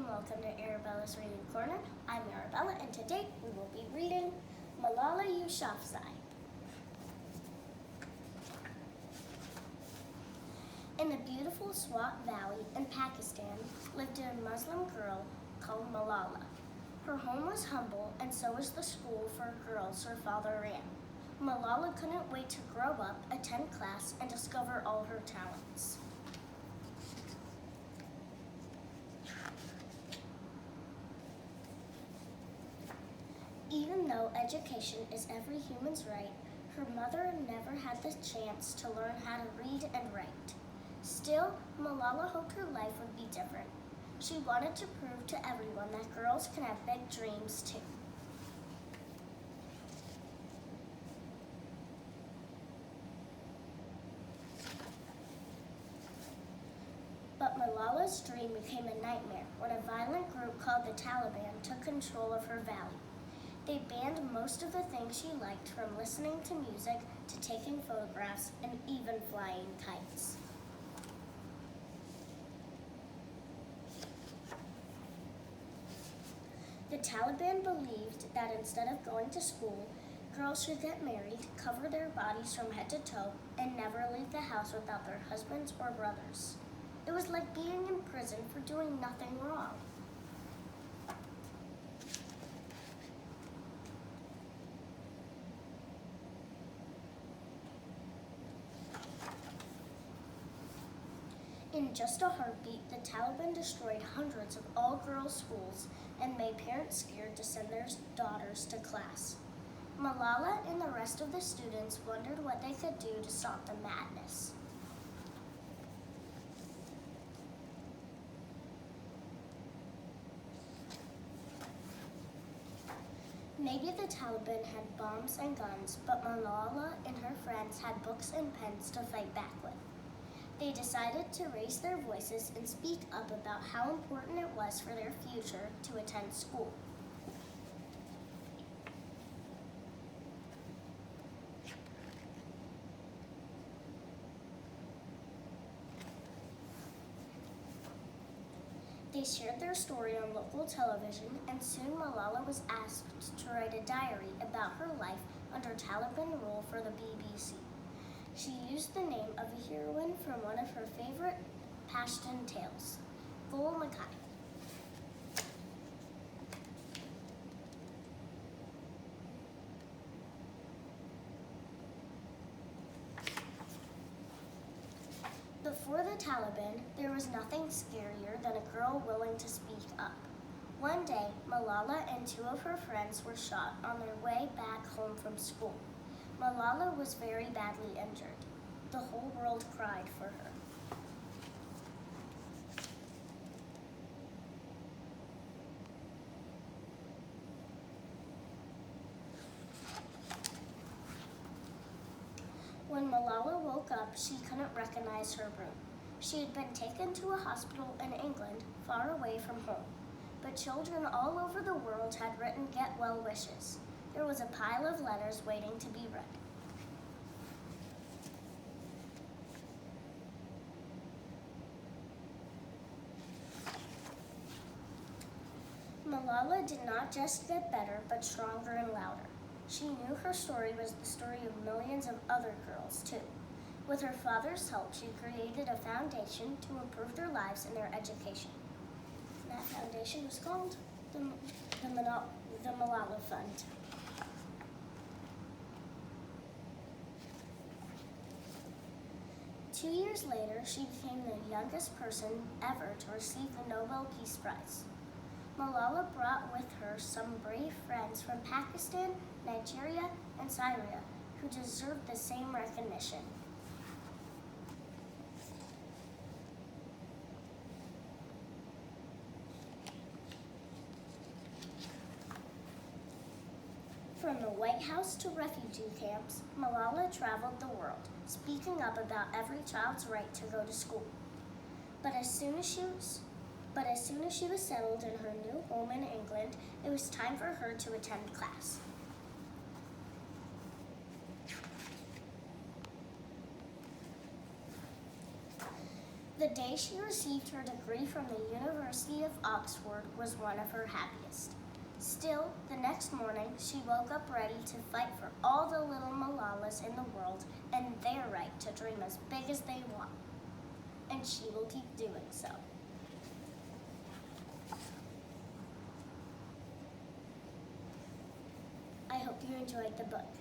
welcome to Arabella's Reading Corner. I'm Arabella, and today we will be reading Malala Yousafzai. In the beautiful Swat Valley in Pakistan lived a Muslim girl called Malala. Her home was humble, and so was the school for girls her father ran. Malala couldn't wait to grow up, attend class, and discover all her talents. Even though education is every human's right, her mother never had the chance to learn how to read and write. Still, Malala hoped her life would be different. She wanted to prove to everyone that girls can have big dreams too. But Malala's dream became a nightmare when a violent group called the Taliban took control of her valley. They banned most of the things she liked, from listening to music to taking photographs and even flying kites. The Taliban believed that instead of going to school, girls should get married, cover their bodies from head to toe, and never leave the house without their husbands or brothers. It was like being in prison for doing nothing wrong. In just a heartbeat, the Taliban destroyed hundreds of all-girls schools and made parents scared to send their daughters to class. Malala and the rest of the students wondered what they could do to stop the madness. Maybe the Taliban had bombs and guns, but Malala and her friends had books and pens to fight back with. They decided to raise their voices and speak up about how important it was for their future to attend school. They shared their story on local television, and soon Malala was asked to write a diary about her life under Taliban rule for the BBC. She used the name of a heroine from one of her favorite Pashtun tales, Gul Makai. Before the Taliban, there was nothing scarier than a girl willing to speak up. One day, Malala and two of her friends were shot on their way back home from school. Malala was very badly injured. The whole world cried for her. When Malala woke up, she couldn't recognize her room. She had been taken to a hospital in England, far away from home. But children all over the world had written get well wishes. There was a pile of letters waiting to be read. Malala did not just get better, but stronger and louder. She knew her story was the story of millions of other girls, too. With her father's help, she created a foundation to improve their lives and their education. That foundation was called the Malala Fund. Two years later, she became the youngest person ever to receive the Nobel Peace Prize. Malala brought with her some brave friends from Pakistan, Nigeria, and Syria who deserved the same recognition. From the White House to refugee camps, Malala traveled the world, speaking up about every child's right to go to school. But as soon as she was settled in her new home in England, it was time for her to attend class. The day she received her degree from the University of Oxford was one of her happiest. Still, the next morning, she woke up ready to fight for all the little Malalas in the world and their right to dream as big as they want. And she will keep doing so. I hope you enjoyed the book.